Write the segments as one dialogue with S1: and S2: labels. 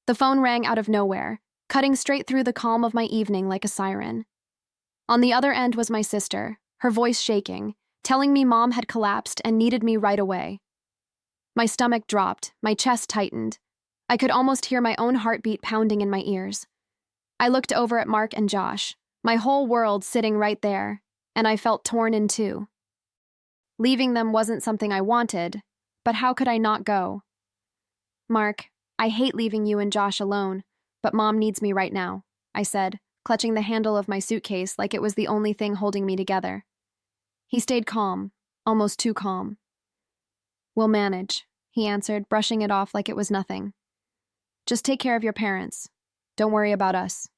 S1: The phone rang out of nowhere, cutting straight through the calm of my evening like a siren. On the other end was my sister, her voice shaking, telling me Mom had collapsed and needed me right away. My stomach dropped, my chest tightened. I could almost hear my own heartbeat pounding in my ears. I looked over at Mark and Josh, my whole world sitting right there, and I felt torn in two. Leaving them wasn't something I wanted, but how could I not go? "Mark, I hate leaving you and Josh alone, but Mom needs me right now," I said, clutching the handle of my suitcase like it was the only thing holding me together. He stayed calm, almost too calm. "We'll manage," he answered, brushing it off like it was nothing. "Just take care of your parents. Don't worry about us."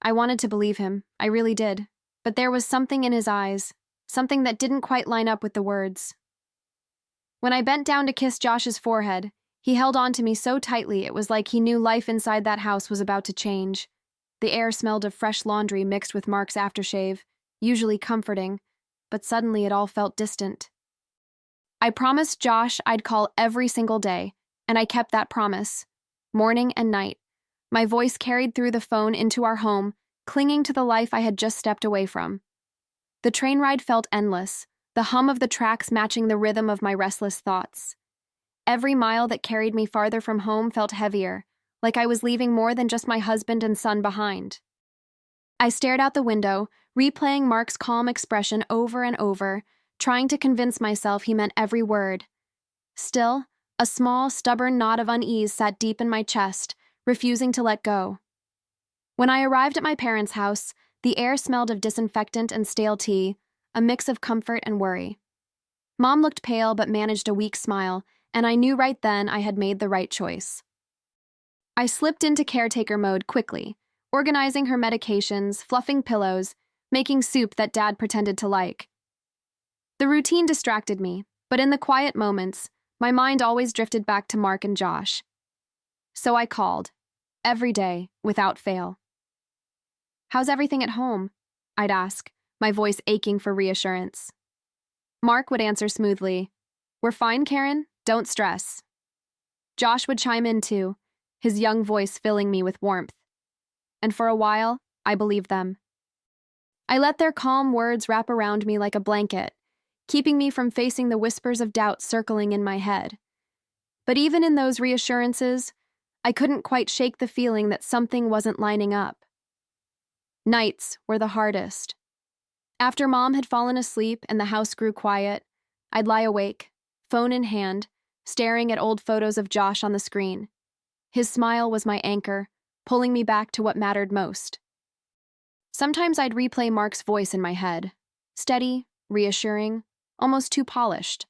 S1: I wanted to believe him, I really did, but there was something in his eyes, something that didn't quite line up with the words. When I bent down to kiss Josh's forehead, he held on to me so tightly it was like he knew life inside that house was about to change. The air smelled of fresh laundry mixed with Mark's aftershave, usually comforting, but suddenly it all felt distant. I promised Josh I'd call every single day, and I kept that promise. Morning and night, my voice carried through the phone into our home, clinging to the life I had just stepped away from. The train ride felt endless, the hum of the tracks matching the rhythm of my restless thoughts. Every mile that carried me farther from home felt heavier, like I was leaving more than just my husband and son behind. I stared out the window, replaying Mark's calm expression over and over, trying to convince myself he meant every word. Still, a small, stubborn knot of unease sat deep in my chest, refusing to let go. When I arrived at my parents' house, the air smelled of disinfectant and stale tea, a mix of comfort and worry. Mom looked pale but managed a weak smile, and I knew right then I had made the right choice. I slipped into caretaker mode quickly, organizing her medications, fluffing pillows, making soup that Dad pretended to like. The routine distracted me, but in the quiet moments, my mind always drifted back to Mark and Josh. So I called, every day, without fail. "How's everything at home?" I'd ask, my voice aching for reassurance. Mark would answer smoothly, "We're fine, Karen, don't stress." Josh would chime in too, his young voice filling me with warmth. And for a while, I believed them. I let their calm words wrap around me like a blanket, keeping me from facing the whispers of doubt circling in my head. But even in those reassurances, I couldn't quite shake the feeling that something wasn't lining up. Nights were the hardest. After Mom had fallen asleep and the house grew quiet, I'd lie awake, phone in hand, staring at old photos of Josh on the screen. His smile was my anchor, pulling me back to what mattered most. Sometimes I'd replay Mark's voice in my head, steady, reassuring, almost too polished.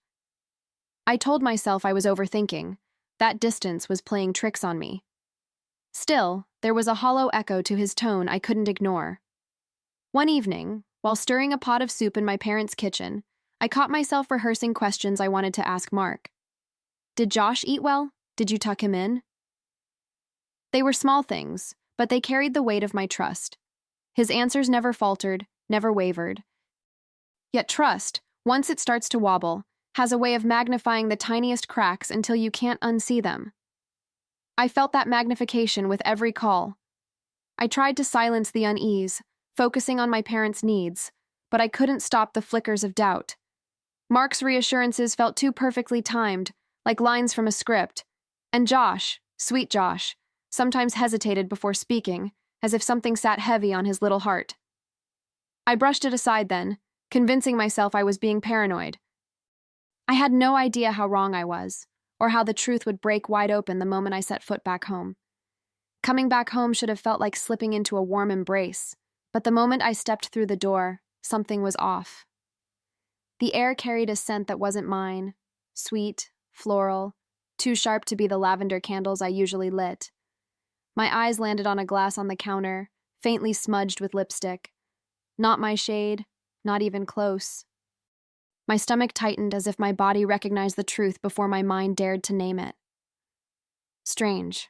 S1: I told myself I was overthinking. That distance was playing tricks on me. Still, there was a hollow echo to his tone I couldn't ignore. One evening, while stirring a pot of soup in my parents' kitchen, I caught myself rehearsing questions I wanted to ask Mark. "Did Josh eat well? Did you tuck him in?" They were small things, but they carried the weight of my trust. His answers never faltered, never wavered. Yet trust, once it starts to wobble, has a way of magnifying the tiniest cracks until you can't unsee them. I felt that magnification with every call. I tried to silence the unease, focusing on my parents' needs, but I couldn't stop the flickers of doubt. Mark's reassurances felt too perfectly timed, like lines from a script, and Josh, sweet Josh, sometimes hesitated before speaking, as if something sat heavy on his little heart. I brushed it aside then, convincing myself I was being paranoid. I had no idea how wrong I was, or how the truth would break wide open the moment I set foot back home. Coming back home should have felt like slipping into a warm embrace, but the moment I stepped through the door, something was off. The air carried a scent that wasn't mine, sweet, floral, too sharp to be the lavender candles I usually lit. My eyes landed on a glass on the counter, faintly smudged with lipstick. Not my shade, not even close. My stomach tightened as if my body recognized the truth before my mind dared to name it. Strange.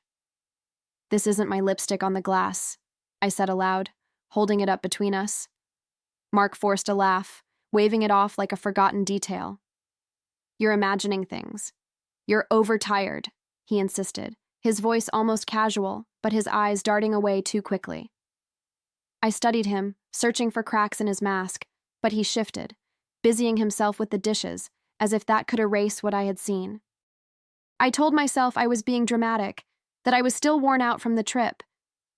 S1: "This isn't my lipstick on the glass," I said aloud, holding it up between us. Mark forced a laugh, waving it off like a forgotten detail. "You're imagining things. You're overtired," he insisted, his voice almost casual, but his eyes darting away too quickly. I studied him, searching for cracks in his mask, but he shifted, busying himself with the dishes, as if that could erase what I had seen. I told myself I was being dramatic, that I was still worn out from the trip,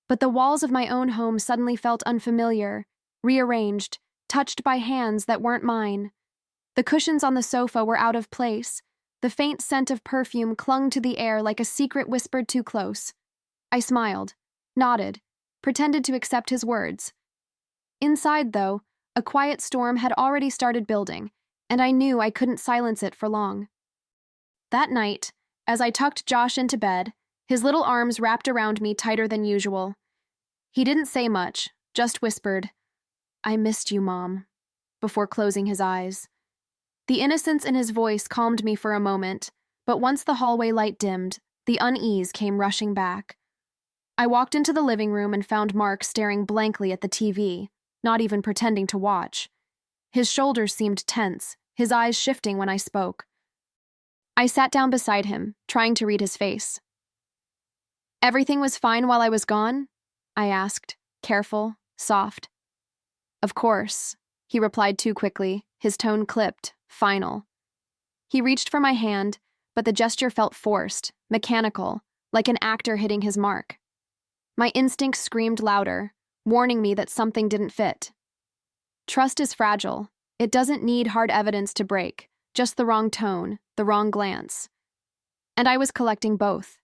S1: but the walls of my own home suddenly felt unfamiliar, rearranged, touched by hands that weren't mine. The cushions on the sofa were out of place. The faint scent of perfume clung to the air like a secret whispered too close. I smiled, nodded, pretended to accept his words. Inside, though, a quiet storm had already started building, and I knew I couldn't silence it for long. That night, as I tucked Josh into bed, his little arms wrapped around me tighter than usual. He didn't say much, just whispered, "I missed you, Mom," before closing his eyes. The innocence in his voice calmed me for a moment, but once the hallway light dimmed, the unease came rushing back. I walked into the living room and found Mark staring blankly at the TV, not even pretending to watch. His shoulders seemed tense, his eyes shifting when I spoke. I sat down beside him, trying to read his face. "Everything was fine while I was gone?" I asked, careful, soft. "Of course," he replied too quickly, his tone clipped, final. He reached for my hand, but the gesture felt forced, mechanical, like an actor hitting his mark. My instincts screamed louder, warning me that something didn't fit. Trust is fragile. It doesn't need hard evidence to break, just the wrong tone, the wrong glance. And I was collecting both.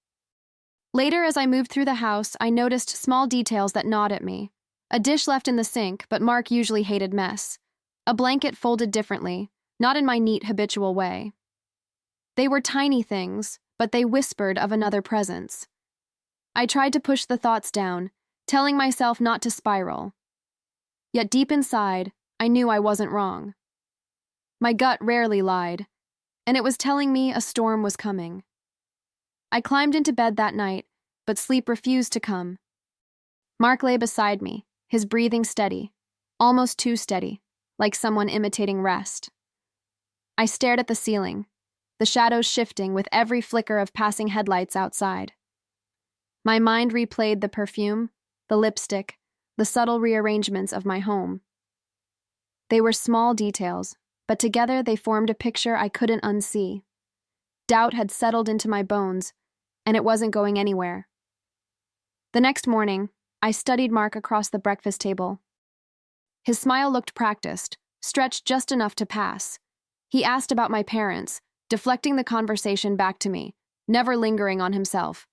S1: Later, as I moved through the house, I noticed small details that gnawed at me. A dish left in the sink, but Mark usually hated mess. A blanket folded differently, not in my neat, habitual way. They were tiny things, but they whispered of another presence. I tried to push the thoughts down, telling myself not to spiral. Yet deep inside, I knew I wasn't wrong. My gut rarely lied, and it was telling me a storm was coming. I climbed into bed that night, but sleep refused to come. Mark lay beside me, his breathing steady, almost too steady, like someone imitating rest. I stared at the ceiling, the shadows shifting with every flicker of passing headlights outside. My mind replayed the perfume, the lipstick, the subtle rearrangements of my home. They were small details, but together they formed a picture I couldn't unsee. Doubt had settled into my bones, and it wasn't going anywhere. The next morning, I studied Mark across the breakfast table. His smile looked practiced, stretched just enough to pass. He asked about my parents, deflecting the conversation back to me, never lingering on himself.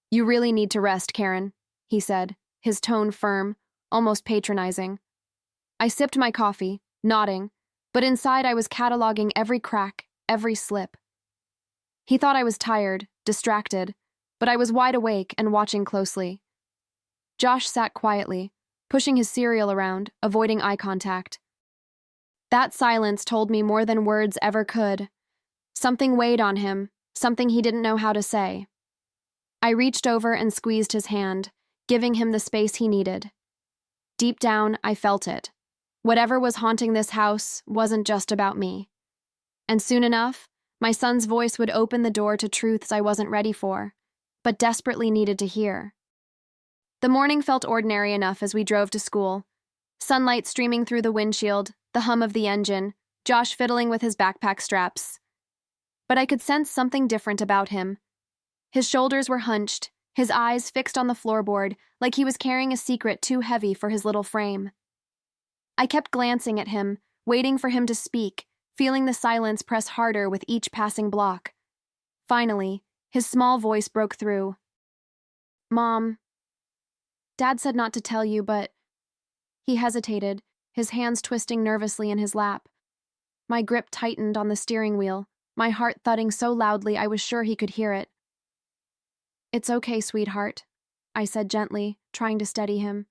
S1: "You really need to rest, Karen," he said, his tone firm, almost patronizing. I sipped my coffee, nodding, but inside I was cataloging every crack, every slip. He thought I was tired, distracted, but I was wide awake and watching closely. Josh sat quietly, pushing his cereal around, avoiding eye contact. That silence told me more than words ever could. Something weighed on him, something he didn't know how to say. I reached over and squeezed his hand, giving him the space he needed. Deep down, I felt it. Whatever was haunting this house wasn't just about me. And soon enough, my son's voice would open the door to truths I wasn't ready for, but desperately needed to hear. The morning felt ordinary enough as we drove to school. Sunlight streaming through the windshield, the hum of the engine, Josh fiddling with his backpack straps. But I could sense something different about him. His shoulders were hunched, his eyes fixed on the floorboard, like he was carrying a secret too heavy for his little frame. I kept glancing at him, waiting for him to speak, feeling the silence press harder with each passing block. Finally, his small voice broke through. "Mom, Dad said not to tell you, but..." He hesitated, his hands twisting nervously in his lap. My grip tightened on the steering wheel, my heart thudding so loudly I was sure he could hear it. "It's okay, sweetheart," I said gently, trying to steady him.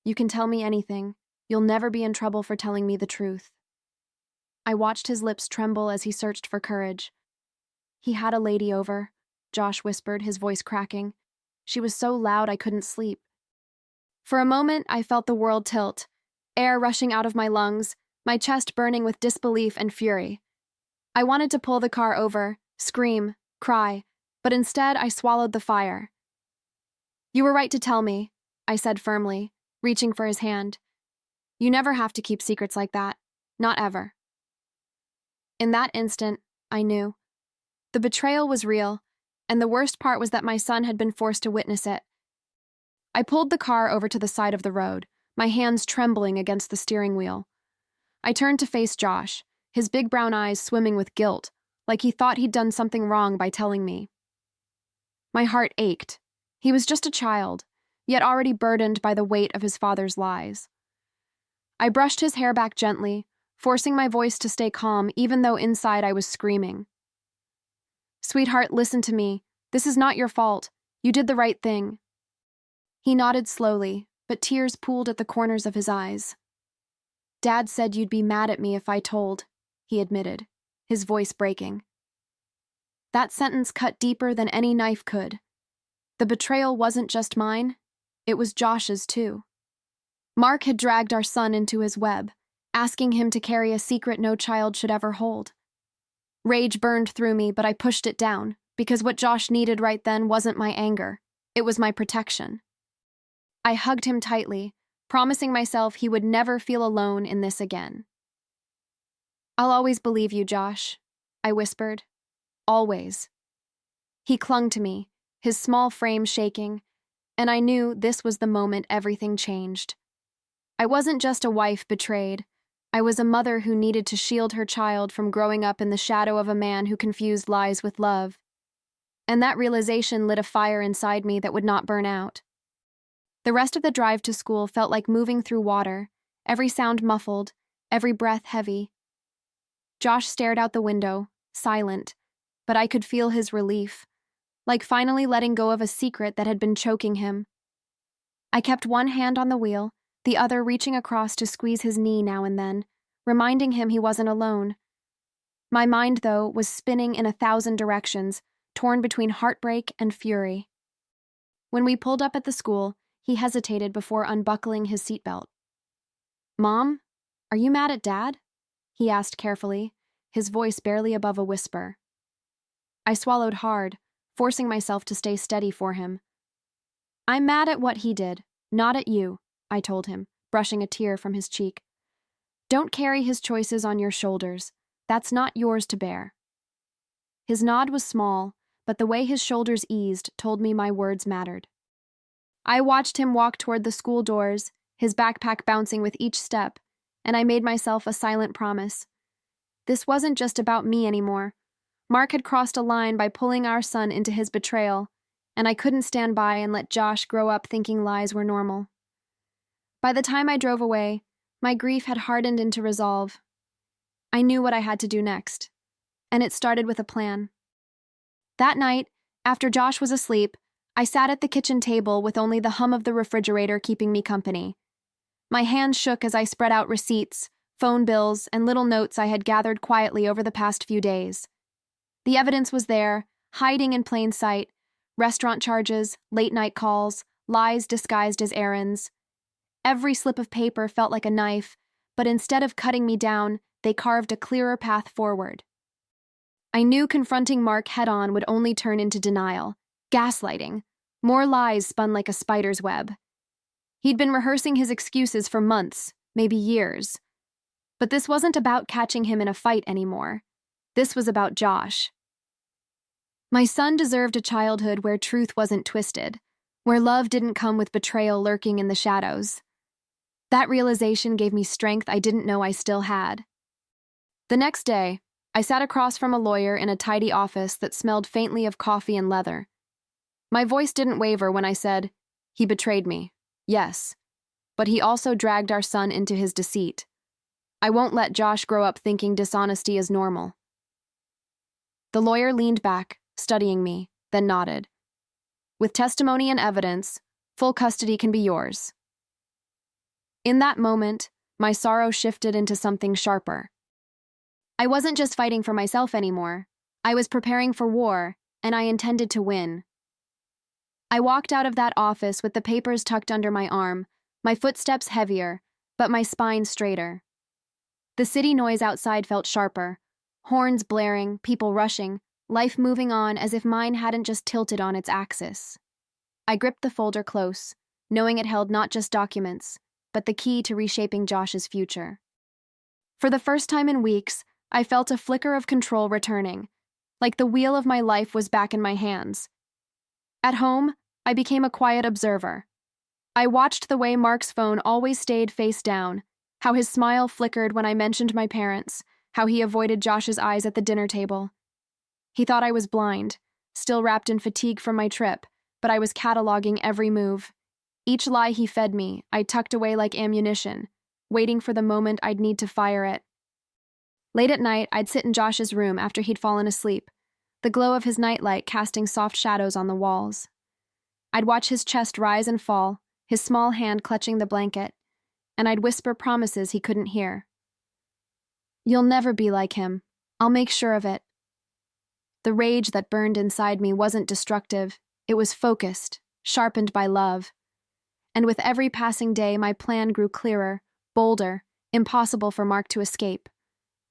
S1: "You can tell me anything. You'll never be in trouble for telling me the truth." I watched his lips tremble as he searched for courage. "He had a lady over," Josh whispered, his voice cracking. "She was so loud I couldn't sleep." For a moment, I felt the world tilt, air rushing out of my lungs, my chest burning with disbelief and fury. I wanted to pull the car over, scream, cry, But instead, I swallowed the fire. "You were right to tell me," I said firmly, reaching for his hand. "You never have to keep secrets like that. Not ever." In that instant, I knew. The betrayal was real, and the worst part was that my son had been forced to witness it. I pulled the car over to the side of the road, my hands trembling against the steering wheel. I turned to face Josh, his big brown eyes swimming with guilt, like he thought he'd done something wrong by telling me. My heart ached. He was just a child, yet already burdened by the weight of his father's lies. I brushed his hair back gently, forcing my voice to stay calm even though inside I was screaming. "Sweetheart, listen to me. This is not your fault. You did the right thing." He nodded slowly, but tears pooled at the corners of his eyes. "Dad said you'd be mad at me if I told," he admitted, his voice breaking. That sentence cut deeper than any knife could. The betrayal wasn't just mine, it was Josh's too. Mark had dragged our son into his web, asking him to carry a secret no child should ever hold. Rage burned through me, but I pushed it down, because what Josh needed right then wasn't my anger, it was my protection. I hugged him tightly, promising myself he would never feel alone in this again. "I'll always believe you, Josh," I whispered. "Always." He clung to me, his small frame shaking, and I knew this was the moment everything changed. I wasn't just a wife betrayed. I was a mother who needed to shield her child from growing up in the shadow of a man who confused lies with love. And that realization lit a fire inside me that would not burn out. The rest of the drive to school felt like moving through water, every sound muffled, every breath heavy. Josh stared out the window, silent, but I could feel his relief, like finally letting go of a secret that had been choking him. I kept one hand on the wheel, the other reaching across to squeeze his knee now and then, reminding him he wasn't alone. My mind, though, was spinning in 1,000 directions, torn between heartbreak and fury. When we pulled up at the school, he hesitated before unbuckling his seatbelt. "Mom, are you mad at Dad?" he asked carefully, his voice barely above a whisper. I swallowed hard, forcing myself to stay steady for him. "I'm mad at what he did, not at you," I told him, brushing a tear from his cheek. "Don't carry his choices on your shoulders. That's not yours to bear." His nod was small, but the way his shoulders eased told me my words mattered. I watched him walk toward the school doors, his backpack bouncing with each step, and I made myself a silent promise. This wasn't just about me anymore. Mark had crossed a line by pulling our son into his betrayal, and I couldn't stand by and let Josh grow up thinking lies were normal. By the time I drove away, my grief had hardened into resolve. I knew what I had to do next, and it started with a plan. That night, after Josh was asleep, I sat at the kitchen table with only the hum of the refrigerator keeping me company. My hands shook as I spread out receipts, phone bills, and little notes I had gathered quietly over the past few days. The evidence was there, hiding in plain sight: restaurant charges, late-night calls, lies disguised as errands. Every slip of paper felt like a knife, but instead of cutting me down, they carved a clearer path forward. I knew confronting Mark head-on would only turn into denial, gaslighting, more lies spun like a spider's web. He'd been rehearsing his excuses for months, maybe years. But this wasn't about catching him in a fight anymore. This was about Josh. My son deserved a childhood where truth wasn't twisted, where love didn't come with betrayal lurking in the shadows. That realization gave me strength I didn't know I still had. The next day, I sat across from a lawyer in a tidy office that smelled faintly of coffee and leather. My voice didn't waver when I said, "He betrayed me, yes, but he also dragged our son into his deceit. I won't let Josh grow up thinking dishonesty is normal." The lawyer leaned back, studying me, then nodded. "With testimony and evidence, full custody can be yours." In that moment, my sorrow shifted into something sharper. I wasn't just fighting for myself anymore. I was preparing for war, and I intended to win. I walked out of that office with the papers tucked under my arm, my footsteps heavier, but my spine straighter. The city noise outside felt sharper, horns blaring, people rushing, life moving on as if mine hadn't just tilted on its axis. I gripped the folder close, knowing it held not just documents, but the key to reshaping Josh's future. For the first time in weeks, I felt a flicker of control returning, like the wheel of my life was back in my hands. At home, I became a quiet observer. I watched the way Mark's phone always stayed face down, how his smile flickered when I mentioned my parents, how he avoided Josh's eyes at the dinner table. He thought I was blind, still wrapped in fatigue from my trip, but I was cataloging every move. Each lie he fed me, I tucked away like ammunition, waiting for the moment I'd need to fire it. Late at night, I'd sit in Josh's room after he'd fallen asleep, the glow of his nightlight casting soft shadows on the walls. I'd watch his chest rise and fall, his small hand clutching the blanket, and I'd whisper promises he couldn't hear. "You'll never be like him. I'll make sure of it." The rage that burned inside me wasn't destructive. It was focused, sharpened by love. And with every passing day, my plan grew clearer, bolder, impossible for Mark to escape.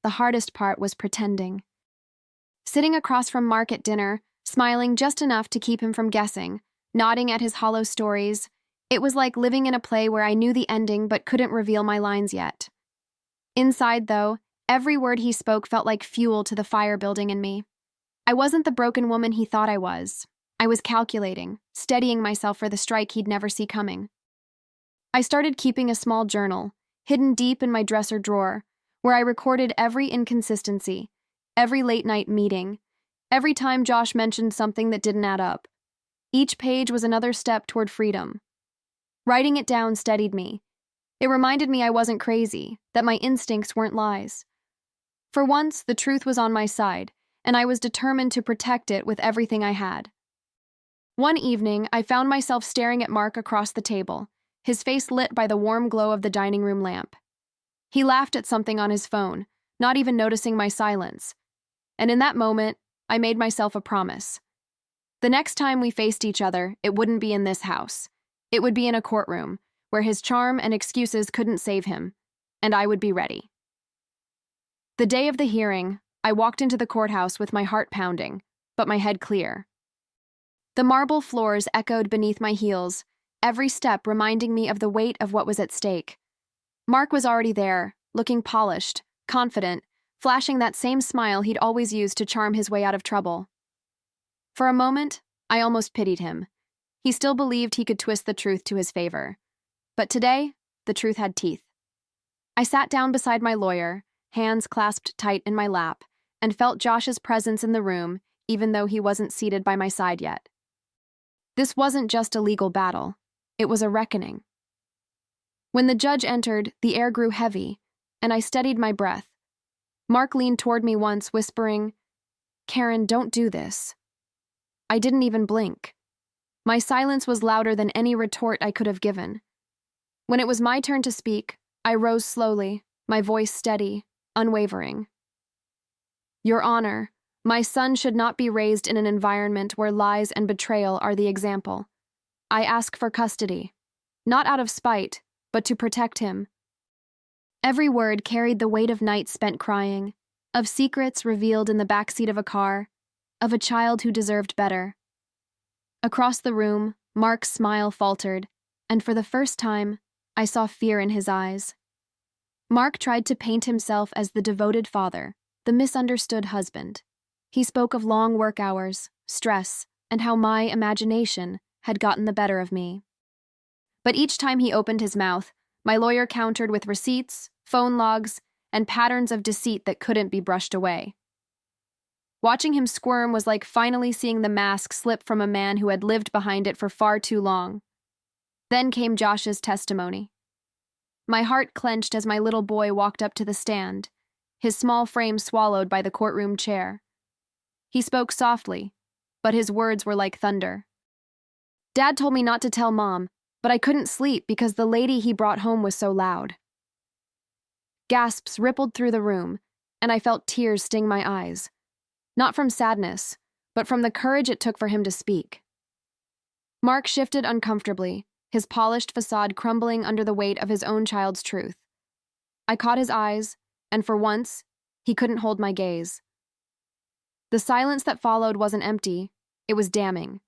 S1: The hardest part was pretending. Sitting across from Mark at dinner, smiling just enough to keep him from guessing, nodding at his hollow stories, it was like living in a play where I knew the ending but couldn't reveal my lines yet. Inside, though, every word he spoke felt like fuel to the fire building in me. I wasn't the broken woman he thought I was. I was calculating, steadying myself for the strike he'd never see coming. I started keeping a small journal, hidden deep in my dresser drawer, where I recorded every inconsistency, every late-night meeting, every time Josh mentioned something that didn't add up. Each page was another step toward freedom. Writing it down steadied me. It reminded me I wasn't crazy, that my instincts weren't lies. For once, the truth was on my side, and I was determined to protect it with everything I had. One evening, I found myself staring at Mark across the table, his face lit by the warm glow of the dining room lamp. He laughed at something on his phone, not even noticing my silence. And in that moment, I made myself a promise. The next time we faced each other, it wouldn't be in this house. It would be in a courtroom, where his charm and excuses couldn't save him, and I would be ready. The day of the hearing, I walked into the courthouse with my heart pounding, but my head clear. The marble floors echoed beneath my heels, every step reminding me of the weight of what was at stake. Mark was already there, looking polished, confident, flashing that same smile he'd always used to charm his way out of trouble. For a moment, I almost pitied him. He still believed he could twist the truth to his favor. But today, the truth had teeth. I sat down beside my lawyer, hands clasped tight in my lap, and felt Josh's presence in the room, even though he wasn't seated by my side yet. This wasn't just a legal battle. It was a reckoning. When the judge entered, the air grew heavy, and I steadied my breath. Mark leaned toward me once, whispering, "Karen, don't do this." I didn't even blink. My silence was louder than any retort I could have given. When it was my turn to speak, I rose slowly, my voice steady, unwavering. "Your Honor, my son should not be raised in an environment where lies and betrayal are the example. I ask for custody, not out of spite, but to protect him." Every word carried the weight of nights spent crying, of secrets revealed in the backseat of a car, of a child who deserved better. Across the room, Mark's smile faltered, and for the first time, I saw fear in his eyes. Mark tried to paint himself as the devoted father, the misunderstood husband. He spoke of long work hours, stress, and how my imagination had gotten the better of me. But each time he opened his mouth, my lawyer countered with receipts, phone logs, and patterns of deceit that couldn't be brushed away. Watching him squirm was like finally seeing the mask slip from a man who had lived behind it for far too long. Then came Josh's testimony. My heart clenched as my little boy walked up to the stand, his small frame swallowed by the courtroom chair. He spoke softly, but his words were like thunder. "Dad told me not to tell Mom, but I couldn't sleep because the lady he brought home was so loud." Gasps rippled through the room, and I felt tears sting my eyes. Not from sadness, but from the courage it took for him to speak. Mark shifted uncomfortably, his polished facade crumbling under the weight of his own child's truth. I caught his eyes, and for once, he couldn't hold my gaze. The silence that followed wasn't empty, it was damning.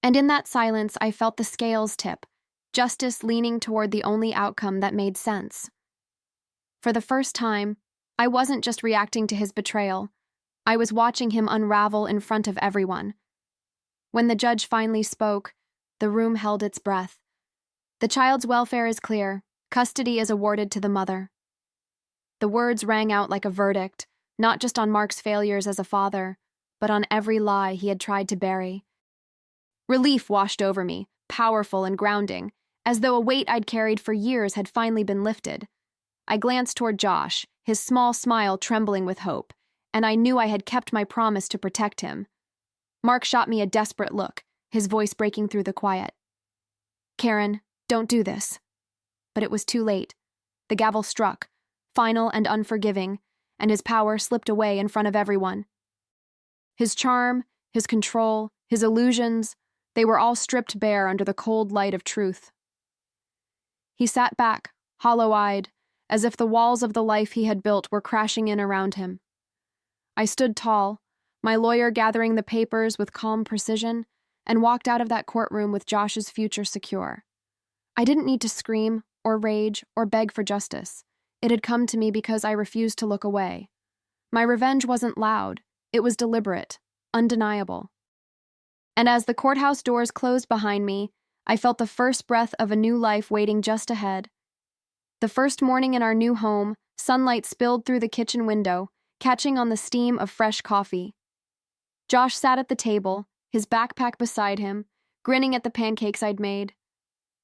S1: And in that silence, I felt the scales tip, justice leaning toward the only outcome that made sense. For the first time, I wasn't just reacting to his betrayal, I was watching him unravel in front of everyone. When the judge finally spoke, the room held its breath. The child's welfare is clear. Custody is awarded to the mother. The words rang out like a verdict, not just on Mark's failures as a father, but on every lie he had tried to bury. Relief washed over me, powerful and grounding, as though a weight I'd carried for years had finally been lifted. I glanced toward Josh, his small smile trembling with hope, and I knew I had kept my promise to protect him. Mark shot me a desperate look, his voice breaking through the quiet. "Karen, don't do this." But it was too late. The gavel struck, final and unforgiving, and his power slipped away in front of everyone. His charm, his control, his illusions, they were all stripped bare under the cold light of truth. He sat back, hollow-eyed, as if the walls of the life he had built were crashing in around him. I stood tall, my lawyer gathering the papers with calm precision, and walked out of that courtroom with Josh's future secure. I didn't need to scream, or rage, or beg for justice. It had come to me because I refused to look away. My revenge wasn't loud, it was deliberate, undeniable. And as the courthouse doors closed behind me, I felt the first breath of a new life waiting just ahead. The first morning in our new home, sunlight spilled through the kitchen window, catching on the steam of fresh coffee. Josh sat at the table, his backpack beside him, grinning at the pancakes I'd made.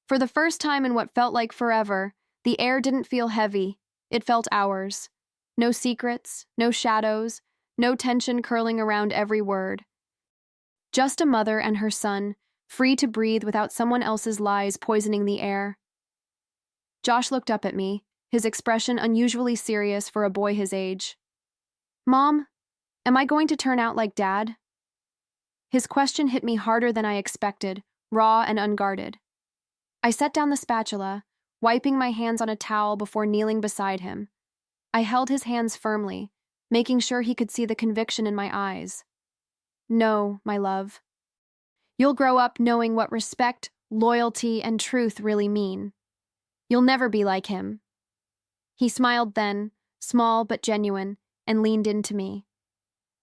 S1: For the first time in what felt like forever, the air didn't feel heavy, it felt ours. No secrets, no shadows, no tension curling around every word. Just a mother and her son, free to breathe without someone else's lies poisoning the air. Josh looked up at me, his expression unusually serious for a boy his age. "Mom, am I going to turn out like Dad?" His question hit me harder than I expected, raw and unguarded. I set down the spatula, wiping my hands on a towel before kneeling beside him. I held his hands firmly, making sure he could see the conviction in my eyes. "No, my love. You'll grow up knowing what respect, loyalty, and truth really mean. You'll never be like him." He smiled then, small but genuine, and leaned into me.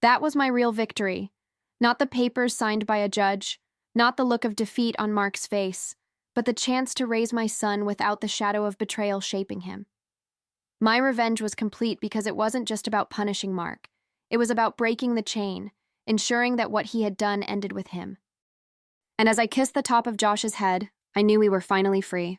S1: That was my real victory. Not the papers signed by a judge, not the look of defeat on Mark's face, but the chance to raise my son without the shadow of betrayal shaping him. My revenge was complete because it wasn't just about punishing Mark. It was about breaking the chain, ensuring that what he had done ended with him. And as I kissed the top of Josh's head, I knew we were finally free.